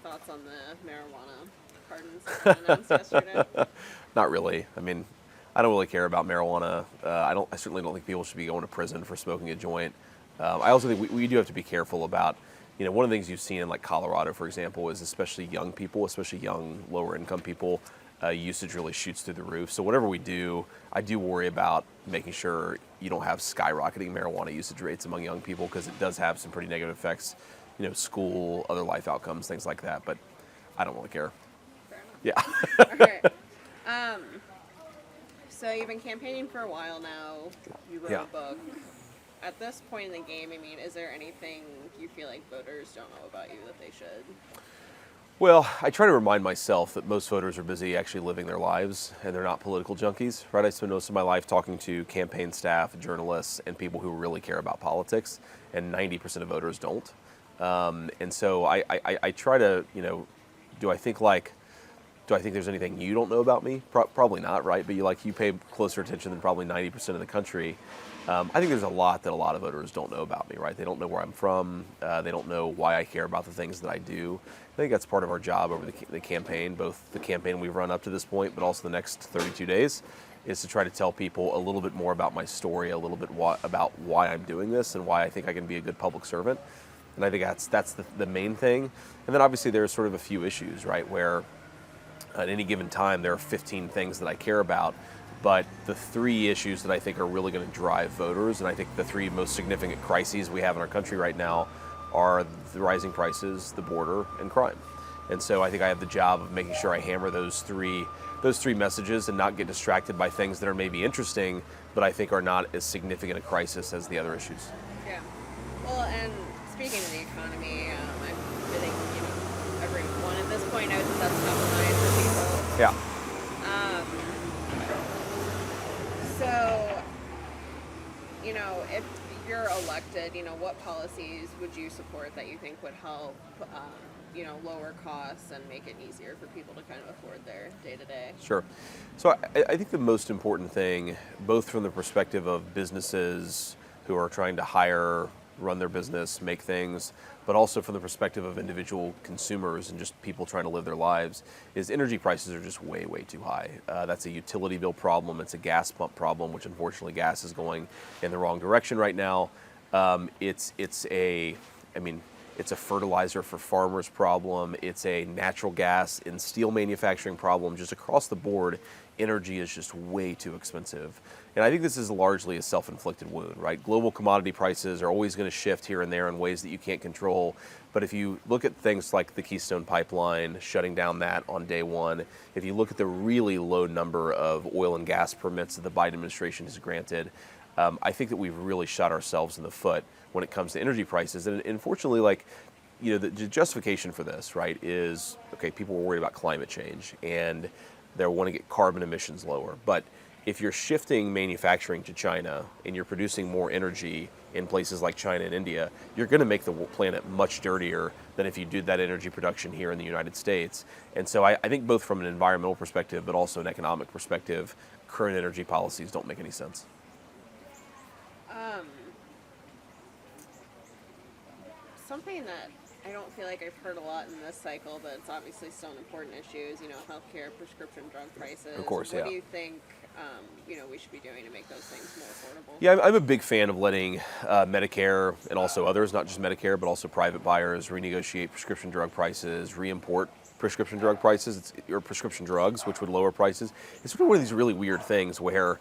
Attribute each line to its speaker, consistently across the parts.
Speaker 1: thoughts on the marijuana pardons that were announced yesterday?
Speaker 2: Not really. I mean, I don't really care about marijuana. I certainly don't think people should be going to prison for smoking a joint. I also think we do have to be careful about, one of the things you've seen in like Colorado, for example, is especially young people, especially young lower income people, usage really shoots through the roof. So whatever we do, I do worry about making sure you don't have skyrocketing marijuana usage rates among young people, because it does have some pretty negative effects, school, other life outcomes, things like that. But I don't really care.
Speaker 1: Fair enough.
Speaker 2: Yeah.
Speaker 1: All right. Um, so you've been campaigning for a while now. You wrote
Speaker 2: Yeah.
Speaker 1: a book. At this point in the game, I mean, is there anything you feel like voters don't know about you that they should?
Speaker 2: Well, I try to remind myself that most voters are busy actually living their lives, and they're not political junkies, right? I spend most of my life talking to campaign staff, journalists, and people who really care about politics, and 90% of voters don't. And so I try to, do I think there's anything you don't know about me? Probably not, right? But you pay closer attention than probably 90% of the country. I think there's a lot that a lot of voters don't know about me, right? They don't know where I'm from. They don't know why I care about the things that I do. I think that's part of our job over the campaign, both the campaign we've run up to this point, but also the next 32 days, is to try to tell people a little bit more about my story, a little bit about why I'm doing this and why I think I can be a good public servant. And I think that's the main thing. And then obviously there's sort of a few issues, right, where at any given time there are 15 things that I care about, but the three issues that I think are really going to drive voters, and I think the three most significant crises we have in our country right now, are the rising prices, the border, and crime. And so I think I have the job of making sure I hammer those three messages and not get distracted by things that are maybe interesting, but I think are not as significant a crisis as the other issues.
Speaker 1: Yeah. Well, and speaking of the economy, I think, everyone at this point knows that that's top of mind for people.
Speaker 2: Yeah.
Speaker 1: So, if you're elected, what policies would you support that you think would help, lower costs and make it easier for people to kind of afford their day-to-day?
Speaker 2: Sure. So I think the most important thing, both from the perspective of businesses who are trying to hire, run their business, make things, but also from the perspective of individual consumers and just people trying to live their lives, is energy prices are just way, way too high. That's a utility bill problem. It's a gas pump problem, which unfortunately gas is going in the wrong direction right now. It's a fertilizer for farmers problem. It's a natural gas and steel manufacturing problem. Just across the board, energy is just way too expensive. And I think this is largely a self-inflicted wound, right? Global commodity prices are always going to shift here and there in ways that you can't control. But if you look at things like the Keystone Pipeline, shutting down that on day one, if you look at the really low number of oil and gas permits that the Biden administration has granted, I think that we've really shot ourselves in the foot when it comes to energy prices. And unfortunately, the justification for this, right, is, okay, people are worried about climate change and they want to get carbon emissions lower. But if you're shifting manufacturing to China and you're producing more energy in places like China and India, you're going to make the planet much dirtier than if you did that energy production here in the United States. And so I think both from an environmental perspective, but also an economic perspective, current energy policies don't make any sense.
Speaker 1: Something that I don't feel like I've heard a lot in this cycle, but it's obviously still an important issue, is, healthcare, prescription drug prices.
Speaker 2: Of course,
Speaker 1: What
Speaker 2: yeah.
Speaker 1: do you think, we should be doing to make those things more affordable?
Speaker 2: Yeah, I'm a big fan of letting Medicare and also others, not just Medicare, but also private buyers, renegotiate prescription drug prices, re-import prescription drug prices, or prescription drugs, which would lower prices. It's one of these really weird things where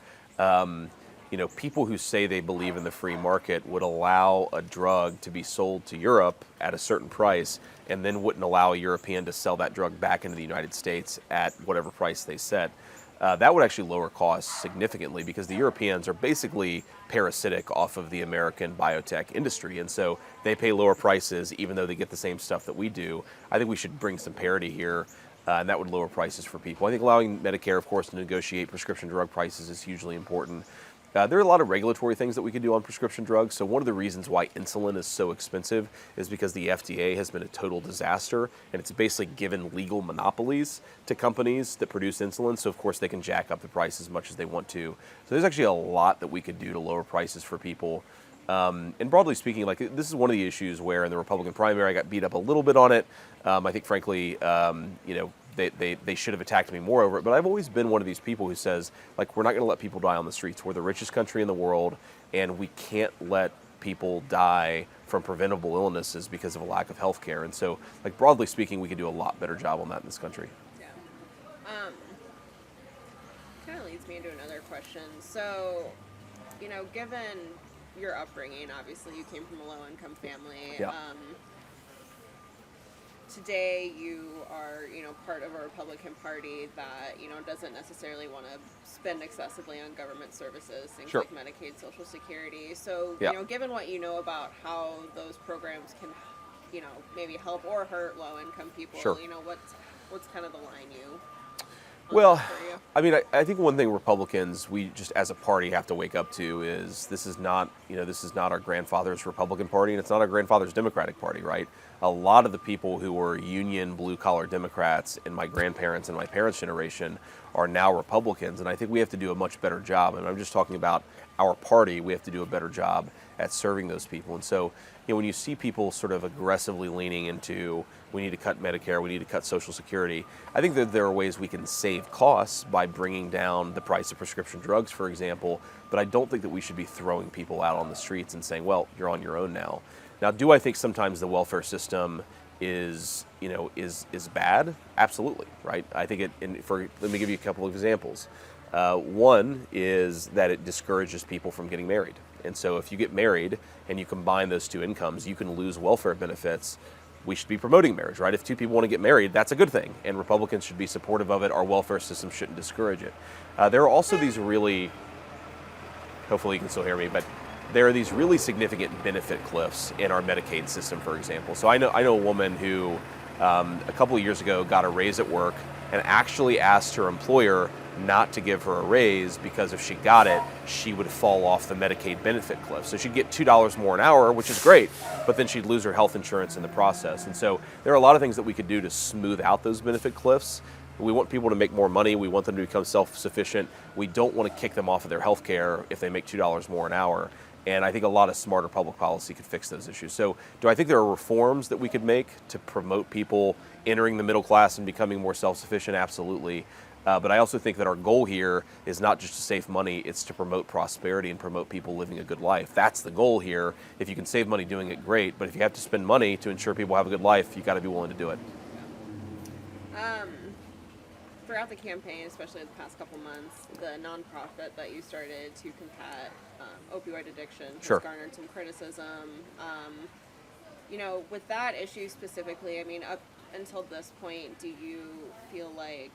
Speaker 2: people who say they believe in the free market would allow a drug to be sold to Europe at a certain price and then wouldn't allow a European to sell that drug back into the United States at whatever price they set. That would actually lower costs significantly, because the Europeans are basically parasitic off of the American biotech industry. And so they pay lower prices even though they get the same stuff that we do. I think we should bring some parity here. And that would lower prices for people. I think allowing Medicare, of course, to negotiate prescription drug prices is hugely important. There are a lot of regulatory things that we could do on prescription drugs. So one of the reasons why insulin is so expensive is because the FDA has been a total disaster, and it's basically given legal monopolies to companies that produce insulin. So of course they can jack up the price as much as they want to. So there's actually a lot that we could do to lower prices for people. And broadly speaking, like this is one of the issues where in the Republican primary I got beat up a little bit on it. I think, frankly, they should have attacked me more over it. But I've always been one of these people who says, like, we're not going to let people die on the streets. We're the richest country in the world, and we can't let people die from preventable illnesses because of a lack of health care. And so, like, broadly speaking, we could do a lot better job on that in this country.
Speaker 1: Yeah. Kind of leads me into another question. So, given your upbringing, obviously you came from a low-income family.
Speaker 2: Yeah.
Speaker 1: Today you are, part of a Republican Party that, doesn't necessarily want to spend excessively on government services, things
Speaker 2: Sure.
Speaker 1: like Medicaid, Social Security. So,
Speaker 2: Yeah.
Speaker 1: Given what you know about how those programs can, maybe help or hurt low-income people,
Speaker 2: Sure.
Speaker 1: What's kind of the line you
Speaker 2: Well,
Speaker 1: for you?
Speaker 2: I mean, I think one thing Republicans, we just as a party have to wake up to is this is not our grandfather's Republican Party, and it's not our grandfather's Democratic Party, right? A lot of the people who were union blue-collar Democrats in my grandparents' and my parents' generation are now Republicans, and I think we have to do a much better job. And I'm just talking about our party. We have to do a better job at serving those people. And so, when you see people sort of aggressively leaning into we need to cut Medicare, we need to cut Social Security, I think that there are ways we can save costs by bringing down the price of prescription drugs, for example, but I don't think that we should be throwing people out on the streets and saying, well, you're on your own now. Now, do I think sometimes the welfare system is bad? Absolutely, right? I think let me give you a couple of examples. One is that it discourages people from getting married. And so if you get married and you combine those two incomes, you can lose welfare benefits. We should be promoting marriage, right? If two people want to get married, that's a good thing. And Republicans should be supportive of it. Our welfare system shouldn't discourage it. There are also these hopefully you can still hear me, but there are these really significant benefit cliffs in our Medicaid system, for example. So I know a woman who a couple of years ago got a raise at work and actually asked her employer not to give her a raise because if she got it, she would fall off the Medicaid benefit cliff. So she'd get $2 more an hour, which is great, but then she'd lose her health insurance in the process. And so there are a lot of things that we could do to smooth out those benefit cliffs. We want people to make more money. We want them to become self-sufficient. We don't want to kick them off of their health care if they make $2 more an hour. And I think a lot of smarter public policy could fix those issues. So do I think there are reforms that we could make to promote people entering the middle class and becoming more self-sufficient? Absolutely. But I also think that our goal here is not just to save money, it's to promote prosperity and promote people living a good life. That's the goal here. If you can save money doing it, great. But if you have to spend money to ensure people have a good life, you've got to be willing to do it.
Speaker 1: Throughout the campaign, especially the past couple months, the nonprofit that you started to combat opioid addiction
Speaker 2: Sure.
Speaker 1: has garnered some criticism. With that issue specifically, I mean, up until this point, do you feel like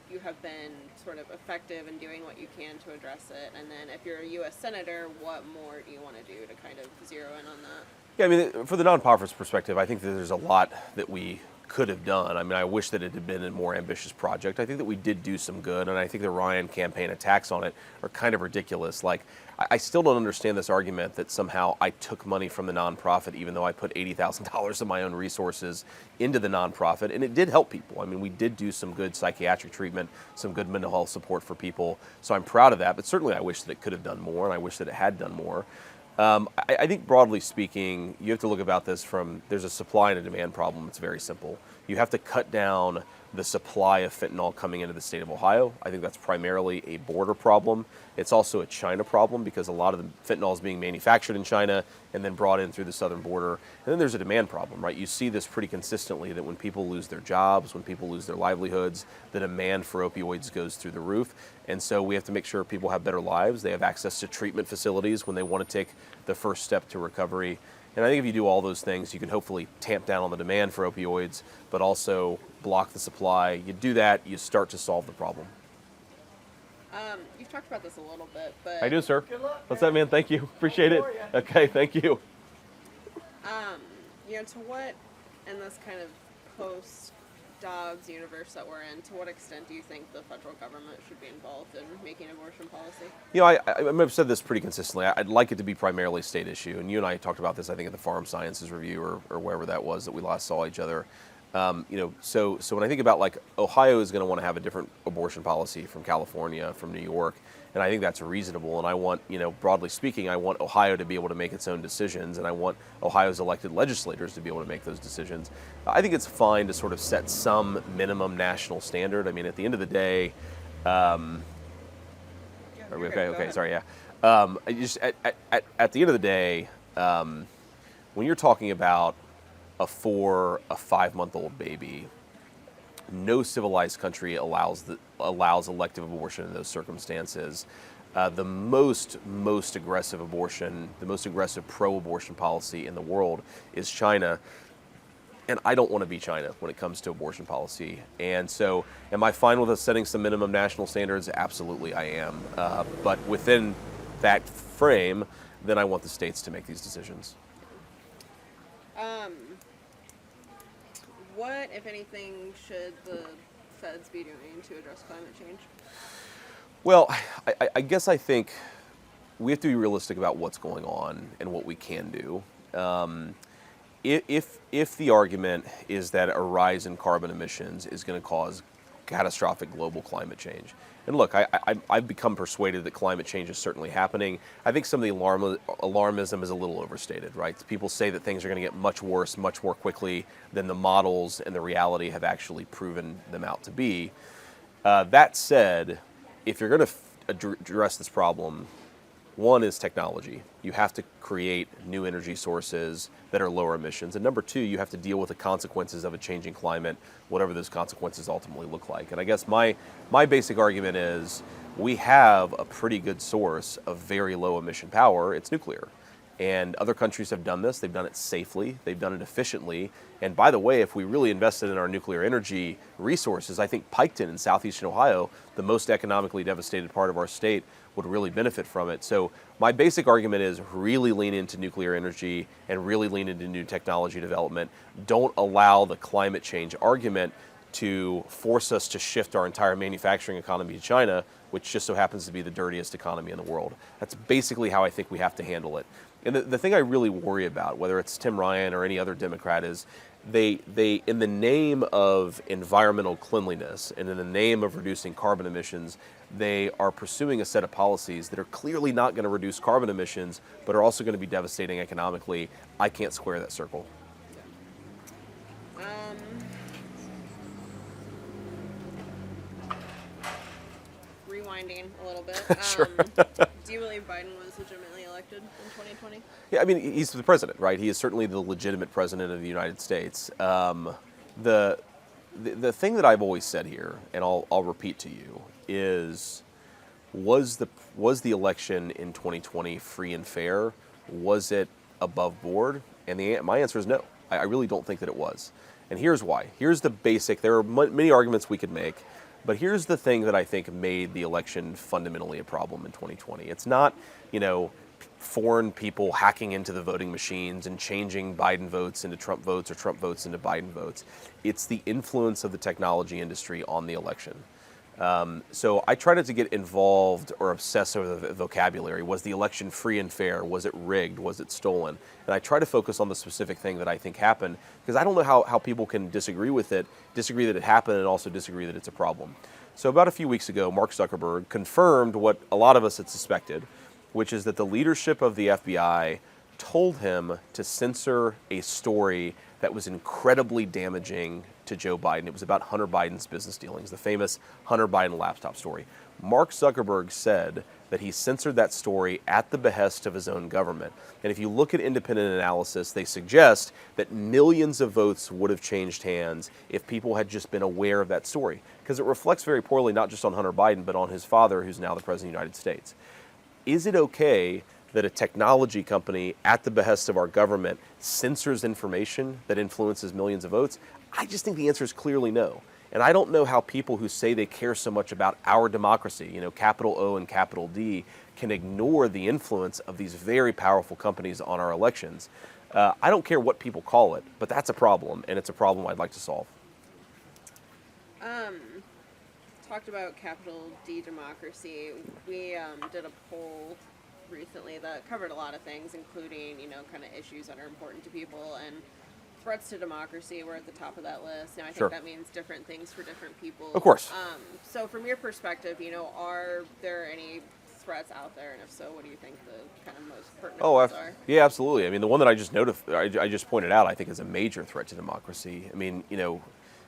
Speaker 1: you have been sort of effective in doing what you can to address it? And then if you're a U.S. Senator, what more do you want to do to kind of zero in on that?
Speaker 2: Yeah, I mean, for the nonprofit's perspective, I think that there's a lot that we could have done. I mean, I wish that it had been a more ambitious project. I think that we did do some good, and I think the Ryan campaign attacks on it are kind of ridiculous. Like, I still don't understand this argument that somehow I took money from the nonprofit, even though I put $80,000 of my own resources into the nonprofit, and it did help people. I mean, we did do some good psychiatric treatment, some good mental health support for people, so I'm proud of that, but certainly I wish that it could have done more, and I wish that it had done more. I think broadly speaking, you have to look about this from, there's a supply and a demand problem. It's very simple. You have to cut down the supply of fentanyl coming into the state of Ohio. I think that's primarily a border problem. It's also a China problem because a lot of the fentanyl is being manufactured in China and then brought in through the southern border. And then there's a demand problem, right? You see this pretty consistently that when people lose their jobs, when people lose their livelihoods, the demand for opioids goes through the roof. And so we have to make sure people have better lives. They have access to treatment facilities when they want to take the first step to recovery. And I think if you do all those things, you can hopefully tamp down on the demand for opioids, but also block the supply. You do that, you start to solve the problem.
Speaker 1: You've talked about this a little bit, but
Speaker 2: I do, sir. What's that, man? Thank you. Appreciate it. Okay, thank you.
Speaker 1: To what, in this kind of post-Dobbs universe that we're in, to what extent do you think the federal government should be involved in making abortion policy?
Speaker 2: I've said this pretty consistently. I'd like it to be primarily a state issue, and you and I talked about this, I think, at the Farm Sciences Review or wherever that was that we last saw each other. So when I think about like Ohio is going to want to have a different abortion policy from California, from New York, and I think that's reasonable. And I want, broadly speaking, I want Ohio to be able to make its own decisions, and I want Ohio's elected legislators to be able to make those decisions. I think it's fine to sort of set some minimum national standard. I mean, at the end of the day, are we okay? Okay, sorry, yeah. At the end of the day, when you're talking about a 5-month-old baby, no civilized country allows elective abortion in those circumstances. The most aggressive abortion, the most aggressive pro-abortion policy in the world is China. And I don't want to be China when it comes to abortion policy. And so, am I fine with us setting some minimum national standards? Absolutely, I am. But within that frame, then I want the states to make these decisions.
Speaker 1: What, if anything, should the feds be doing to address climate change?
Speaker 2: Well, I guess I think we have to be realistic about what's going on and what we can do. If the argument is that a rise in carbon emissions is going to cause catastrophic global climate change, and look, I've become persuaded that climate change is certainly happening. I think some of the alarmism is a little overstated, right? People say that things are going to get much worse, much more quickly than the models and the reality have actually proven them out to be. That said, if you're going to address this problem, one is technology. You have to create new energy sources that are lower emissions. And number two, you have to deal with the consequences of a changing climate, whatever those consequences ultimately look like. And I guess my basic argument is we have a pretty good source of very low emission power. It's nuclear. And other countries have done this. They've done it safely. They've done it efficiently. And by the way, if we really invested in our nuclear energy resources, I think Piketon in southeastern Ohio, the most economically devastated part of our state, would really benefit from it. So my basic argument is really lean into nuclear energy and really lean into new technology development. Don't allow the climate change argument to force us to shift our entire manufacturing economy to China, which just so happens to be the dirtiest economy in the world. That's basically how I think we have to handle it. And the thing I really worry about, whether it's Tim Ryan or any other Democrat, is they in the name of environmental cleanliness and in the name of reducing carbon emissions, they are pursuing a set of policies that are clearly not going to reduce carbon emissions, but are also going to be devastating economically. I can't square that circle.
Speaker 1: Rewinding a little bit.
Speaker 2: Sure.
Speaker 1: Do you believe Biden was legitimately elected in 2020?
Speaker 2: Yeah, I mean, he's the president, right? He is certainly the legitimate president of the United States. The thing that I've always said here, and I'll repeat to you, is was the election in 2020 free and fair? Was it above board? And my answer is no. I really don't think that it was. And here's why. Here's the basic. There are many arguments we could make. But here's the thing that I think made the election fundamentally a problem in 2020. It's not, foreign people hacking into the voting machines and changing Biden votes into Trump votes or Trump votes into Biden votes. It's the influence of the technology industry on the election. So I try not to get involved or obsess over the vocabulary. Was the election free and fair? Was it rigged? Was it stolen? And I try to focus on the specific thing that I think happened, because I don't know how people can disagree that it happened, and also disagree that it's a problem. So about a few weeks ago, Mark Zuckerberg confirmed what a lot of us had suspected, which is that the leadership of the FBI told him to censor a story that was incredibly damaging to Joe Biden. It was about Hunter Biden's business dealings, the famous Hunter Biden laptop story. Mark Zuckerberg said that he censored that story at the behest of his own government. And if you look at independent analysis, they suggest that millions of votes would have changed hands if people had just been aware of that story, because it reflects very poorly not just on Hunter Biden, but on his father, who's now the President of the United States. Is it okay that a technology company at the behest of our government censors information that influences millions of votes? I just think the answer is clearly no. And I don't know how people who say they care so much about our democracy, capital O and capital D, can ignore the influence of these very powerful companies on our elections. I don't care what people call it, but that's a problem, and it's a problem I'd like to solve.
Speaker 1: Talked about capital D democracy. We did a poll recently that covered a lot of things, including, kind of issues that are important to people. And threats to democracy were at the top of that list. Now, I think
Speaker 2: Sure.
Speaker 1: that means different things for different people.
Speaker 2: Of course.
Speaker 1: So, from your perspective, are there any threats out there, and if so, what do you think the kind of most pertinent ones are?
Speaker 2: Yeah, absolutely. I mean, the one that I just I just pointed out, I think, is a major threat to democracy. I mean,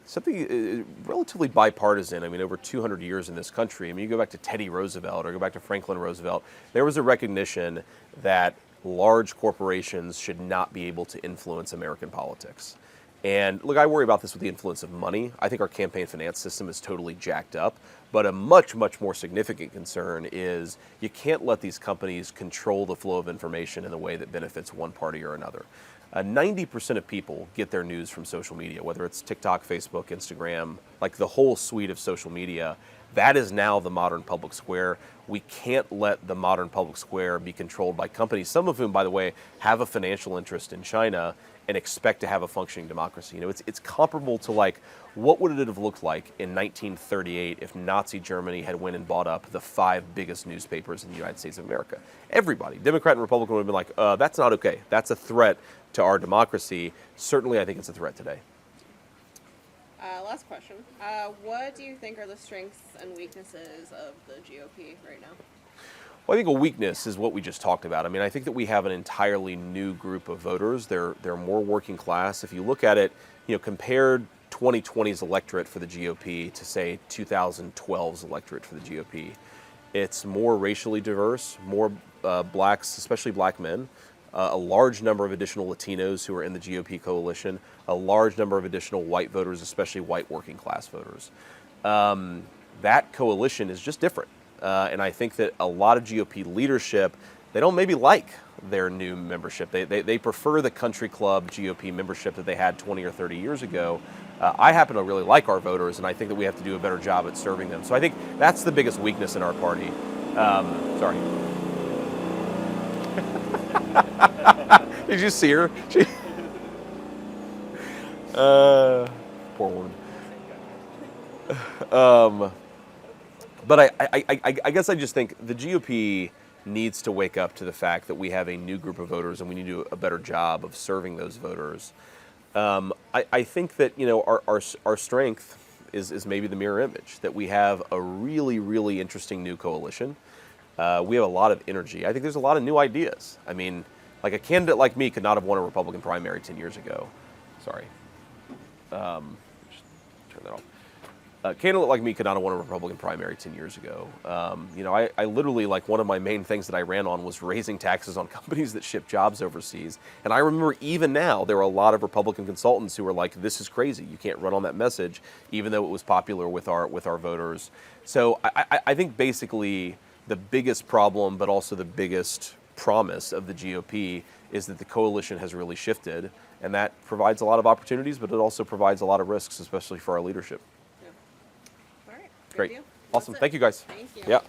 Speaker 2: something relatively bipartisan. I mean, over 200 years in this country. I mean, you go back to Teddy Roosevelt or go back to Franklin Roosevelt, there was a recognition that large corporations should not be able to influence American politics. And look, I worry about this with the influence of money. I think our campaign finance system is totally jacked up. But a much, much more significant concern is you can't let these companies control the flow of information in a way that benefits one party or another. 90% of people get their news from social media, whether it's TikTok, Facebook, Instagram, like the whole suite of social media. That is now the modern public square. We can't let the modern public square be controlled by companies, some of whom, by the way, have a financial interest in China and expect to have a functioning democracy. It's comparable to what would it have looked like in 1938 if Nazi Germany had went and bought up the 5 biggest newspapers in the United States of America? Everybody, Democrat and Republican, would have been like, that's not okay. That's a threat to our democracy. Certainly, I think it's a threat today.
Speaker 1: Last question. What do you think are the strengths and weaknesses of the GOP right now?
Speaker 2: Well, I think a weakness is what we just talked about. I mean, I think that we have an entirely new group of voters. They're more working class. If you look at it, compared 2020's electorate for the GOP to, say, 2012's electorate for the GOP, it's more racially diverse, more blacks, especially black men, a large number of additional Latinos who are in the GOP coalition, a large number of additional white voters, especially white working class voters. That coalition is just different. And I think that a lot of GOP leadership, they don't maybe like their new membership. They prefer the country club GOP membership that they had 20 or 30 years ago. I happen to really like our voters, and I think that we have to do a better job at serving them. So I think that's the biggest weakness in our party. Sorry. Did you see her? Poor woman. But I guess I just think the GOP needs to wake up to the fact that we have a new group of voters and we need to do a better job of serving those voters. I think that our strength is maybe the mirror image, that we have a really, really interesting new coalition. We have a lot of energy. I think there's a lot of new ideas. I mean, like a candidate like me could not have won a Republican primary 10 years ago. Sorry. Just turn that off. A candidate like me could not have won a Republican primary 10 years ago. I literally, one of my main things that I ran on was raising taxes on companies that ship jobs overseas. And I remember even now, there were a lot of Republican consultants who were like, this is crazy. You can't run on that message, even though it was popular with our voters. So I think basically the biggest problem, but also the biggest promise of the GOP is that the coalition has really shifted. And that provides a lot of opportunities, but it also provides a lot of risks, especially for our leadership.
Speaker 1: All right.
Speaker 2: Great.
Speaker 1: Deal.
Speaker 2: Awesome.
Speaker 1: That's it.
Speaker 2: Thank you, guys.
Speaker 1: Thank you.
Speaker 2: Yeah.